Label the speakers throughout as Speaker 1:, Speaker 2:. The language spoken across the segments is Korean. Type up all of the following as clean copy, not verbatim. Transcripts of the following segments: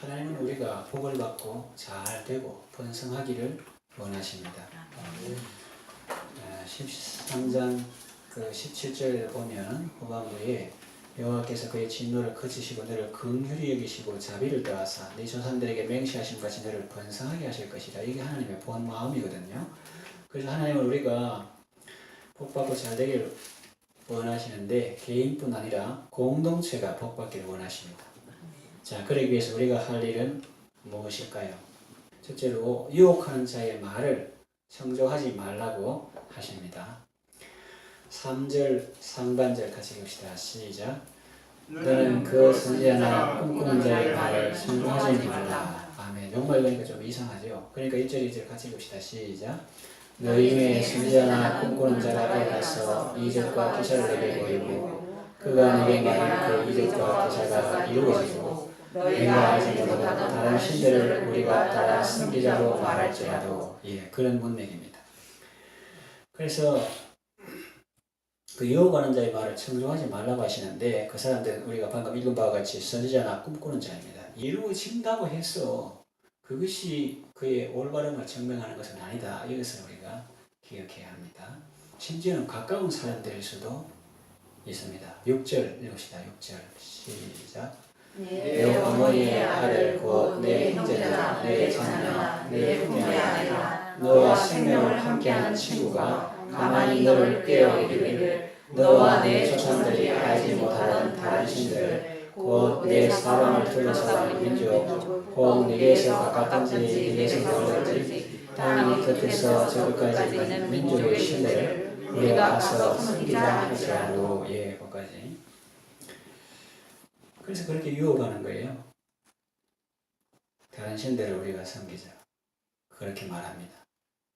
Speaker 1: 하나님은 우리가 복을 받고 잘 되고 번성하기를 원하십니다. 13장 17절에 보면 후반부에 여호와께서 그의 진노를 그치시고 너를 긍휼히 여기시고 자비를 더하사 네 조상들에게 맹세하신 같이 너를 번성하게 하실 것이다. 이게 하나님의 본 마음이거든요. 그래서 하나님은 우리가 복받고 잘 되기를 원하시는데 개인뿐 아니라 공동체가 복받기를 원하십니다. 자, 그러기 위해서 우리가 할 일은 무엇일까요? 첫째로 유혹하는 자의 말을 청조하지 말라고 하십니다. 3절 상반절 같이 봅시다. 시작. 너는 그 선지자나 꿈꾸는 자의 말을 청조하지 말라. 아멘. 정말 그러니까 좀 이상하죠. 그러니까 1절 2절 같이 봅시다. 시작. 너희 중에 선지자나 꿈꾸는 자가 일어나서 이적과 기사를 내게 보이고 그가 내게 말한 그 이적과 기사가 이루어지고 내가 알지 못하던 다른 신들을 우리가 따라 섬기자고 말할지라도 그런 문맥입니다. 그래서 그 유혹하는 자의 말을 청종하지 말라고 하시는데 그 사람들은 우리가 방금 읽은 바와 같이 선지자나 꿈꾸는 자입니다. 이루어진다고 해서 그것이 그의 올바름을 증명하는 것은 아니다. 이것을 우리가 기억해야 합니다. 심지어는 가까운 사람들일 수도 있습니다. 6절 읽읍시다. 6절 시작. 내 어머니의 아들 곧 내 형제나 내 자녀나 내 품의 아내나 너와 생명을 함께하는 친구가 가만히 너를 꾀어 이르기를 너와 내 조상들이 알지 못하던 다른 신들 곧 내 사방을 둘러싸는 민족 혹 네게서 가깝든지 네게서 멀든지 땅 끝에서 저기까지 있는 민족의 신들을 우리가 가서 섬기자 할지라도 거기까지. 그래서 그렇게 유혹하는 거예요. 다른 신들을 우리가 섬기자. 그렇게 말합니다.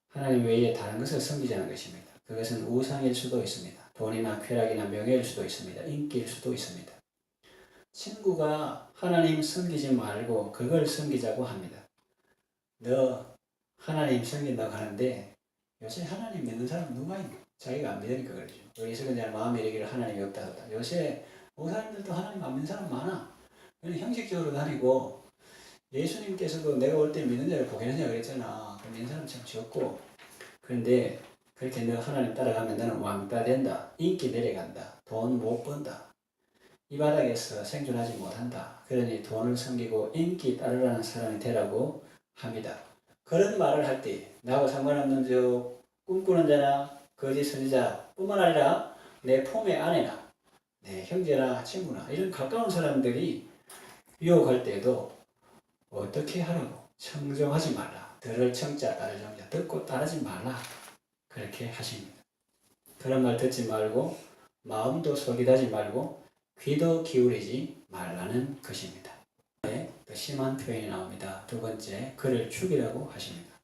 Speaker 1: 하나님 외에 다른 것을 섬기자는 것입니다. 그것은 우상일 수도 있습니다. 돈이나 쾌락이나 명예일 수도 있습니다. 인기일 수도 있습니다. 친구가 하나님 섬기지 말고 그걸 섬기자고 합니다. 너 하나님 섬긴다고 하는데 요새 하나님 믿는 사람 누가 있나? 자기가 안 믿으니까 그러죠. 우리 이스라엘 마음에 이르기를 하나님이 없다 하다. 요새 목사님들도 하나님 안 믿는 사람 많아. 그냥 형식적으로 다니고 예수님께서도 내가 올 때 믿는 자를 보겠느냐 그랬잖아. 믿는 사람 참 적고. 그런데 그렇게 너 하나님 따라가면 너는 왕따 된다. 인기 내려간다. 돈 못 번다. 이 바닥에서 생존하지 못한다. 그러니 돈을 섬기고 인기 따르라는 사람이 되라고 합니다. 그런 말을 할 때 나하고 상관없는 저 꿈꾸는 자나 거짓 선지자 뿐만 아니라 내 품의 아내나 내 형제나 친구나 이런 가까운 사람들이 유혹할 때도 어떻게 하라고? 청정하지 말라. 들을 청자 따를 정자 듣고 따르지 말라. 그렇게 하십니다. 그런 말 듣지 말고 마음도 솔깃하지 말고 귀도 기울이지 말라는 것입니다. 더 심한 표현이 나옵니다. 두 번째, 그를 죽이라고 하십니다.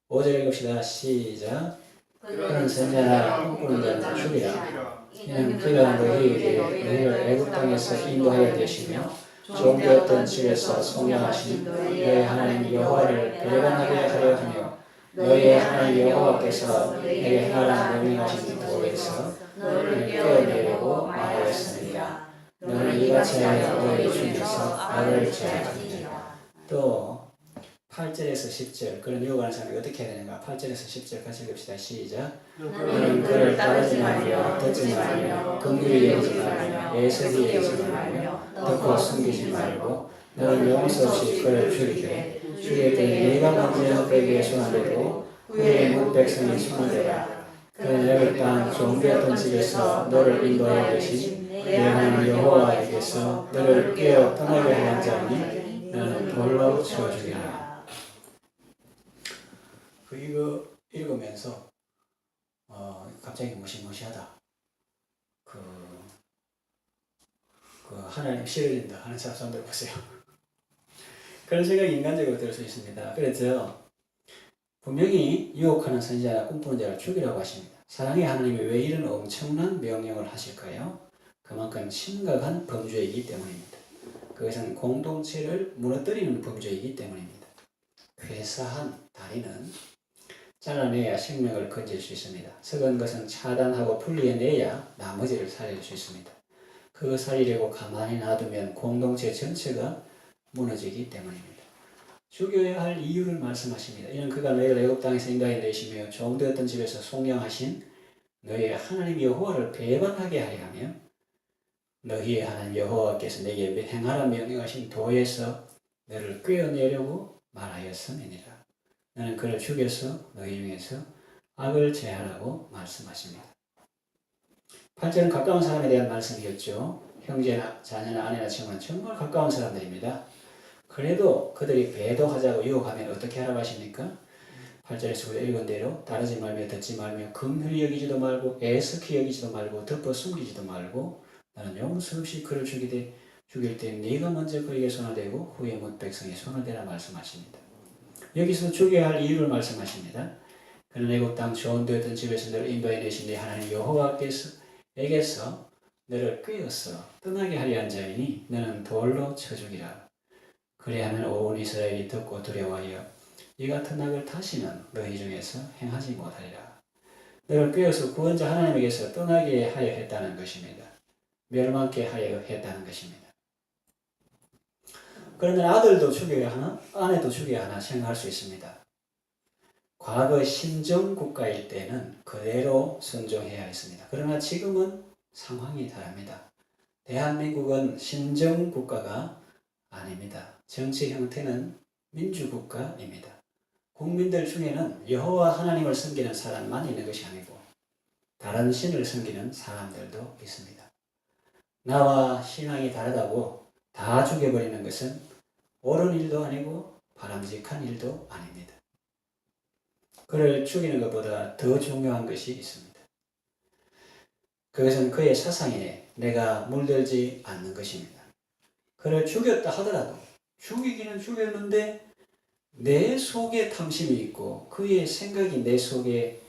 Speaker 1: 5절 읽읍시다. 시작. 그런 선지자나 꿈꾸는 자는 죽이라. 이는 그가 너희를 애굽 땅에서 인도하여 되시며 종되었던 집에서 속량하신 너희의 하나님 여호와를 배반하게 하려 하며 너희의 하나님 여호와께서 내게 행하라 명령하신 도에서 너를 떼어내려고 말하였습니다. 너는 이같이 하여 너희 중에서 악을 제하리라. 또 8절에서 10절 그런 유혹하는 사람이 어떻게 해야 되는가? 8절에서 10절 같이 읽읍시다. 시작. 너는 그를 따르지 말며 듣지 말며 긍휼히 여기지 말며 애석히 여기지 말며 듣고 숨기지 말고 너는 용서 없이 그를 죽이되 죽일 때 네가 먼저 그에게 손을 대고 후에 문 백성이 손을 대라. 그는 애굽 땅 종되었던 집에서 너를 인도하여 계신 내 하나님 여호와에게서 너를 깨어 떠나게 한 자니 너는 돌로 쳐 죽이라. 이거 읽으면서 갑자기 무시무시하다. 하나님 싫어진다 하는 사람들 보세요. 그런 생각이 인간적으로 들 수 있습니다. 그래서 분명히 유혹하는 선지자나 꿈꾸는 자를 죽이라고 하십니다. 사랑의 하나님이 왜 이런 엄청난 명령을 하실까요? 그만큼 심각한 범죄이기 때문입니다. 그것은 공동체를 무너뜨리는 범죄이기 때문입니다. 괴사한 다리는 잘라내야 생명을 건질 수 있습니다. 썩은 것은 차단하고 분리해내야 나머지를 살릴 수 있습니다. 그거 살리려고 가만히 놔두면 공동체 전체가 무너지기 때문입니다. 죽여야 할 이유를 말씀하십니다. 이는 그가 너희를 애굽 땅에서 인도하여 내시며 종되었던 집에서 속량하신 너희의 하나님 여호와를 배반하게 하려 하며 너희의 하나님 여호와께서 내게 행하라 명령하신 도에서 너를 꿰어내려고 말하였음이니라. 너는 그를 죽여서 너희 중에서 악을 제하라고 말씀하십니다. 8절은 가까운 사람에 대한 말씀이었죠. 형제나 자녀나 아내나 친구는 정말 가까운 사람들입니다. 그래도 그들이 배도하자고 유혹하면 어떻게 하라고 하십니까? 8절에서 읽은 대로 따르지 말며 듣지 말며 긍휼히 여기지도 말고 애석히 여기지도 말고 덮어 숨기지도 말고 나는 용서 없이 그를 죽일 때 네가 먼저 그에게 손을 대고 후에 못 백성이 손을 대라 말씀하십니다. 여기서 죽여야 할 이유를 말씀하십니다. 그는 애굽 땅 종되었던 집에서 너를 인도해 내신 네 하나님 여호와께서 너를 꿰어서 떠나게 하려 한 자이니 너는 돌로 쳐 죽이라. 그리하면 온 이스라엘이 듣고 두려워하여 이 같은 악을 다시는 너희 중에서 행하지 못하리라. 너를 꿰어서 구원자 하나님에게서 떠나게 하여 했다는 것입니다. 멸망케 하여 했다는 것입니다. 그러면 아들도 죽여야 하나? 아내도 죽여야 하나 생각할 수 있습니다. 과거 신정국가일 때는 그대로 순종해야 했습니다. 그러나 지금은 상황이 다릅니다. 대한민국은 신정국가가 아닙니다. 정치 형태는 민주국가입니다. 국민들 중에는 여호와 하나님을 섬기는 사람만 있는 것이 아니고 다른 신을 섬기는 사람들도 있습니다. 나와 신앙이 다르다고 다 죽여버리는 것은 옳은 일도 아니고 바람직한 일도 아닙니다. 그를 죽이는 것보다 더 중요한 것이 있습니다. 그것은 그의 사상에 내가 물들지 않는 것입니다. 그를 죽였다 하더라도 죽이기는 죽였는데 내 속에 탐심이 있고 그의 생각이 내 속에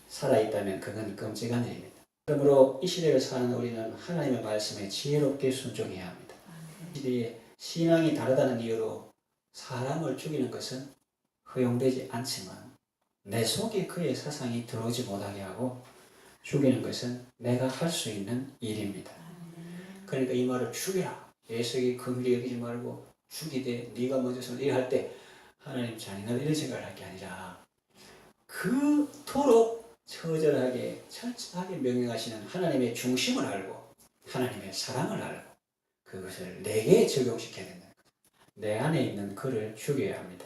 Speaker 1: 살아있다면 그건 끔찍한 일입니다. 그러므로 이 시대를 사는 우리는 하나님의 말씀에 지혜롭게 순종해야 합니다. 이 시대에 신앙이 다르다는 이유로 사람을 죽이는 것은 허용되지 않지만 내 속에 그의 사상이 들어오지 못하게 하고 죽이는 것은 내가 할 수 있는 일입니다. 그러니까 이 말을 죽여라. 애석이 긍휼히 여기지 말고 죽이되 네가 먼저 손을 일할 때 하나님 잔인하다 이런 생각을 할 게 아니라 그토록 처절하게 철저하게 명령하시는 하나님의 중심을 알고 하나님의 사랑을 알고 그것을 내게 적용시켜야 된다. 내 안에 있는 그를 죽여야 합니다.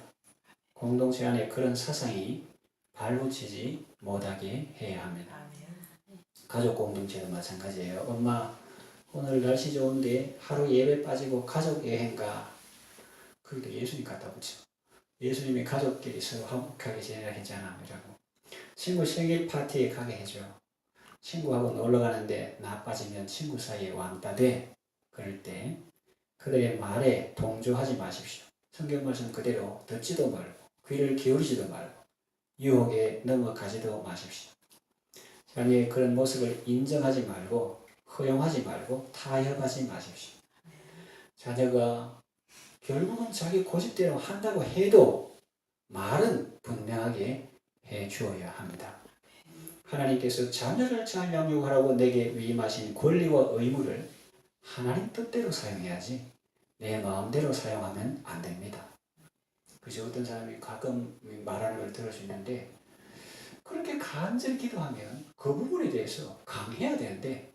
Speaker 1: 공동체 안에 그런 사상이 발붙이지 못하게 해야 합니다. 가족 공동체도 마찬가지예요. 엄마 오늘 날씨 좋은데 하루 예배 빠지고 가족 여행 가. 그것도 예수님 갖다 붙여. 예수님이 가족끼리 서로 화목하게 지내라 했잖아. 이라고. 친구 생일 파티에 가게 해줘. 친구하고 놀러 가는데 나 빠지면 친구 사이에 왕따 돼. 그럴 때 그들의 말에 동조하지 마십시오. 성경 말씀 그대로 듣지도 말고 귀를 기울이지도 말고 유혹에 넘어가지도 마십시오. 자녀의 그런 모습을 인정하지 말고 허용하지 말고 타협하지 마십시오. 자녀가 결국은 자기 고집대로 한다고 해도 말은 분명하게 해 주어야 합니다. 하나님께서 자녀를 잘 양육하라고 내게 위임하신 권리와 의무를 하나님 뜻대로 사용해야지 내 마음대로 사용하면 안 됩니다. 그래서 어떤 사람이 가끔 말하는 걸 들을 수 있는데 그렇게 간절히 기도하면 그 부분에 대해서 강해야 되는데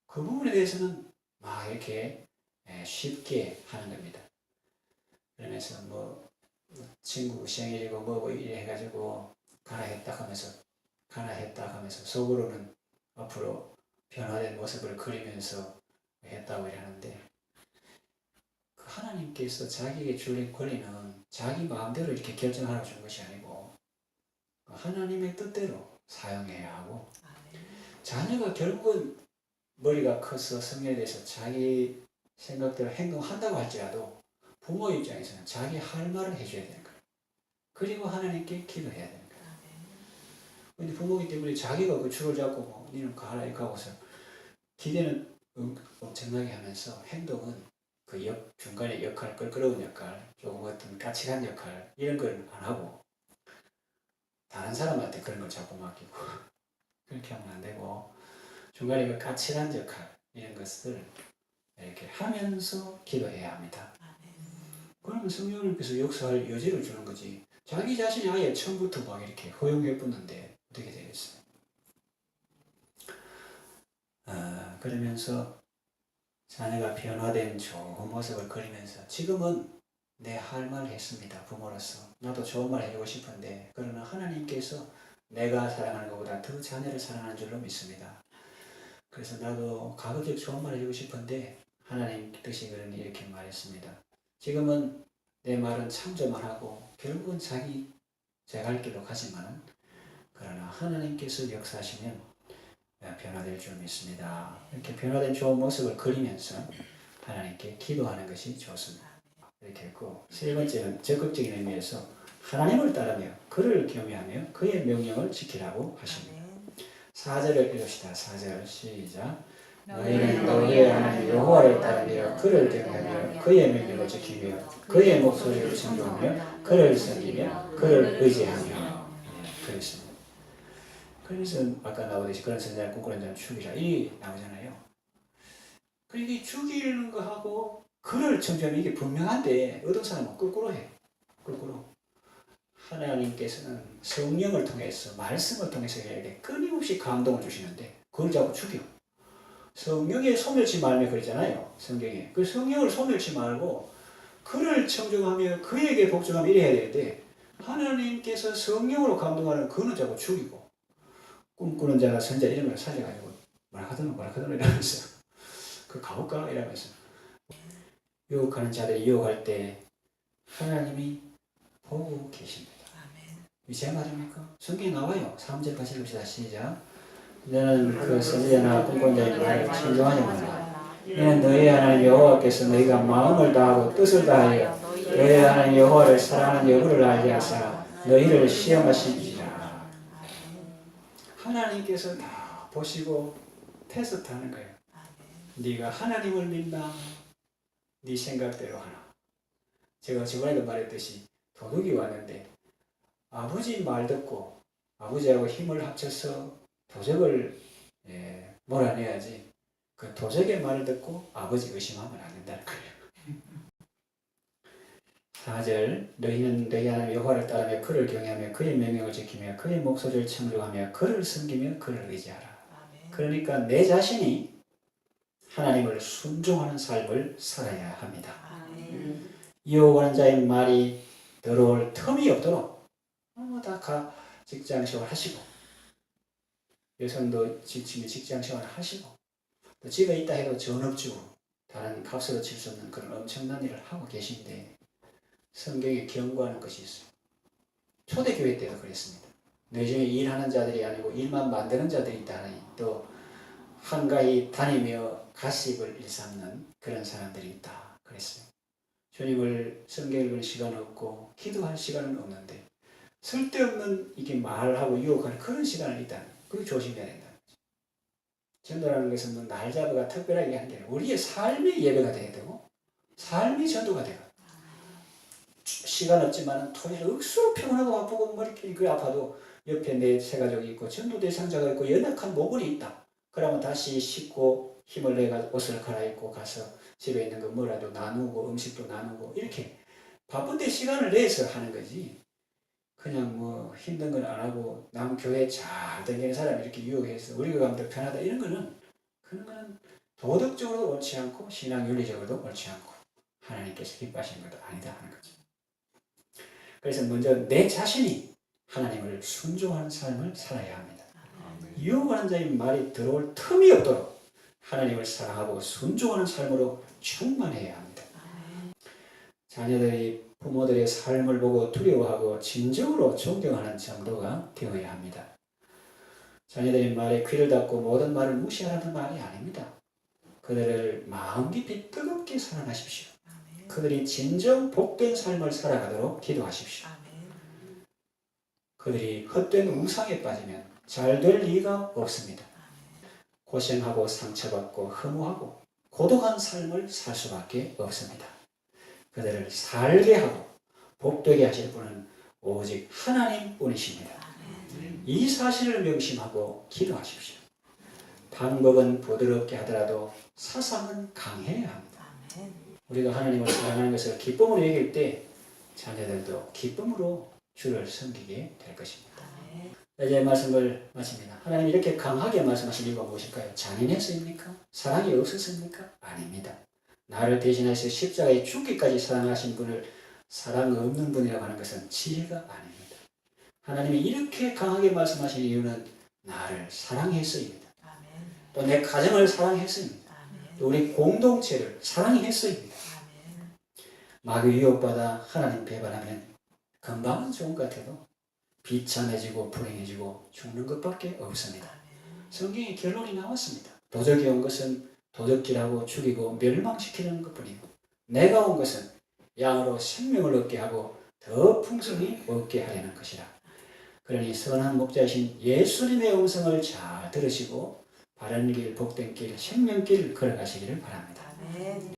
Speaker 1: 그 부분에 대해서는 막 이렇게 쉽게 하는 겁니다. 그러면서 뭐 친구 생일이고 뭐고 이래 해가지고 가라 했다 하면서 속으로는 앞으로 변화된 모습을 그리면서 했다고 하는데 그 하나님께서 자기에게 주신 권리는 자기 마음대로 이렇게 결정하라고 준 것이 아니고 하나님의 뜻대로 사용해야 하고 자녀가 결국은 머리가 커서 성령에 대해서 자기 생각대로 행동한다고 할지라도 부모 입장에서는 자기 할 말을 해줘야 되는 거예요. 그리고 하나님께 기도해야 되는 거예요. 근데 부모이기 때문에 자기가 그 줄을 잡고 뭐 니는 가라 이렇게 하고서 기대는 엄청나게 하면서 행동은 그 중간에 역할, 껄끄러운 역할, 조금 어떤 까칠한 역할 이런 걸 안 하고 다른 사람한테 그런 걸 자꾸 맡기고 그렇게 하면 안 되고 중간에 그 까칠한 역할 이런 것을 이렇게 하면서 기도해야 합니다. 그러면 성령님께서 역사할 여지를 주는 거지. 자기 자신이 아예 처음부터 막 이렇게 허용해 붙는데 어떻게 되겠어요? 그러면서 자녀가 변화된 좋은 모습을 그리면서 지금은 내 할 말 했습니다. 부모로서. 나도 좋은 말 해주고 싶은데 그러나 하나님께서 내가 사랑하는 것보다 더 자녀를 사랑하는 줄로 믿습니다. 그래서 나도 가급적 좋은 말 해주고 싶은데 하나님 뜻이 그러니 이렇게 말했습니다. 지금은 내 말은 참조만 하고 결국은 제 갈 길로 가지만 그러나 하나님께서 역사하시면 변화될 줄 믿습니다. 이렇게 변화된 좋은 모습을 그리면서 하나님께 기도하는 것이 좋습니다. 이렇게 했고 세 번째는 적극적인 의미에서 하나님을 따르며 그를 경외하며 그의 명령을 지키라고 하십니다. 4절을 읽읍시다. 4절 시작. 너희는 너희의 하나님 여호와를 따르며 그를 경외하며 그의 명령을 지키며 그의 목소리를 청종하며 그를 섬기며 그를 의지하며 그랬습니다. 그래서 아까 나오듯이 그런 선자를 꿈꾸는 자는 죽이라 이 나오잖아요. 그러니까 죽이는 거하고 그를 청정하면 이게 분명한데 어떤 사람은 거꾸로 해. 거꾸로. 하나님께서는 성령을 통해서 말씀을 통해서 이렇게 끊임없이 감동을 주시는데 그걸 자꾸 죽여. 성령에 소멸치 말며 그러잖아요. 성경에. 그 성령을 소멸치 말고 그를 청정하며 그에게 복종하며 이래야 되는데 하나님께서 성령으로 감동하는 그는 자꾸 죽이고 꿈꾸는 자나 선자 이런 걸 살려가지고 뭐라카더라 이러면서 그 가볼까 이러면서 유혹하는 자들이 유혹할 때 하나님이 보고 계십니다. 제 말입니까? 성경에 나와요. 3절 같이 읽읍시다. 시작. 너는 그 선지자나 꿈꾸는 자의 말을 청종하지 말라. 이는 너희 하나님 여호와께서 너희가 마음을 다하고 뜻을 다하여 너희 하나님 여호와를 사랑하는 여부를 알게 하사 너희를 시험하시리라. 하나님께서 다 보시고 테스트하는 거예요. 네가 하나님을 믿나? 네 생각대로 하나? 제가 저번에도 말했듯이 도둑이 왔는데 아버지 말 듣고 아버지하고 힘을 합쳐서 도적을 몰아내야지 그 도적의 말을 듣고 아버지 의심하면 안 된다는 거예요. 4절 너희는 너희 하나님 여호와를 따르며 그를 경외하며 그의 명령을 지키며 그의 목소리를 청종하며 그를 섬기며 그를 의지하라. 그러니까 내 자신이 하나님을 순종하는 삶을 살아야 합니다. 유혹하는 자의 말이 들어올 틈이 없도록 다 직장생활 하시고 여성도 지치면 직장생활 하시고 또 집에 있다 해도 전업주부 다른 값으로 칠 수 없는 그런 엄청난 일을 하고 계신데 성경에 경고하는 것이 있어요. 초대교회 때도 그랬습니다. 내 중에 일하는 자들이 아니고 일만 만드는 자들이 있다니 또 한가히 다니며 가십을 일삼는 그런 사람들이 있다 그랬어요. 주님을 성경 읽을 시간은 없고 기도할 시간은 없는데 쓸데없는 이게 말하고 유혹하는 그런 시간을 있다는 그거 조심해야 된다. 전도라는 것은 뭐 날 잡아가 특별하게 하는 게 아니라 우리의 삶의 예배가 돼야 되고 삶의 전도가 돼요. 시간 없지만 토요일 억수로 피곤하고 아프고 머리끼리 아파도 옆에 내 새가족이 있고 전도 대상자가 있고 연약한 모근이 있다. 그러면 다시 씻고 힘을 내가 옷을 갈아입고 가서 집에 있는 거 뭐라도 나누고 음식도 나누고 이렇게 바쁜데 시간을 내서 하는 거지. 그냥 뭐 힘든 건 안 하고 남 교회 잘 다니는 사람 이렇게 유혹해서 우리가 가면 더 편하다 이런 거는 그런 거는 도덕적으로도 옳지 않고 신앙 윤리적으로도 옳지 않고 하나님께서 기뻐하시는 것도 아니다 하는 거죠. 그래서 먼저 내 자신이 하나님을 순종하는 삶을 살아야 합니다. 유혹하는 자의 말이 들어올 틈이 없도록 하나님을 사랑하고 순종하는 삶으로 충만해야 합니다. 자녀들이 부모들의 삶을 보고 두려워하고 진정으로 존경하는 정도가 되어야 합니다. 자녀들의 말에 귀를 닫고 모든 말을 무시하라는 말이 아닙니다. 그들을 마음 깊이 뜨겁게 사랑하십시오. 그들이 진정 복된 삶을 살아가도록 기도하십시오. 그들이 헛된 우상에 빠지면 잘 될 리가 없습니다. 고생하고 상처받고 허무하고 고독한 삶을 살 수밖에 없습니다. 그들을 살게 하고 복되게 하실 분은 오직 하나님뿐이십니다. 이 사실을 명심하고 기도하십시오. 방법은 부드럽게 하더라도 사상은 강해야 합니다. 우리가 하나님을 사랑하는 것을 기쁨으로 여길 때 자녀들도 기쁨으로 주를 섬기게 될 것입니다. 이제 말씀을 마칩니다. 하나님이 이렇게 강하게 말씀하신 이유가 무엇일까요? 잔인해서입니까? 사랑이 없었습니까? 아닙니다. 나를 대신하여 십자가에 죽기까지 사랑하신 분을 사랑 없는 분이라고 하는 것은 지혜가 아닙니다. 하나님이 이렇게 강하게 말씀하신 이유는 나를 사랑해서입니다. 또 내 가정을 사랑해서입니다. 또 우리 공동체를 사랑해서입니다. 마귀 유혹받아 하나님 배반하면 건강은 좋은 것 같아도 비참해지고 불행해지고 죽는 것밖에 없습니다. 성경에 결론이 나왔습니다. 도적이 온 것은 도적질하고 죽이고 멸망시키는 것뿐이고 내가 온 것은 양으로 생명을 얻게 하고 더 풍성히 얻게 하려는 것이라. 그러니 선한 목자이신 예수님의 음성을 잘 들으시고 바른 길, 복된 길, 생명길 걸어가시기를 바랍니다.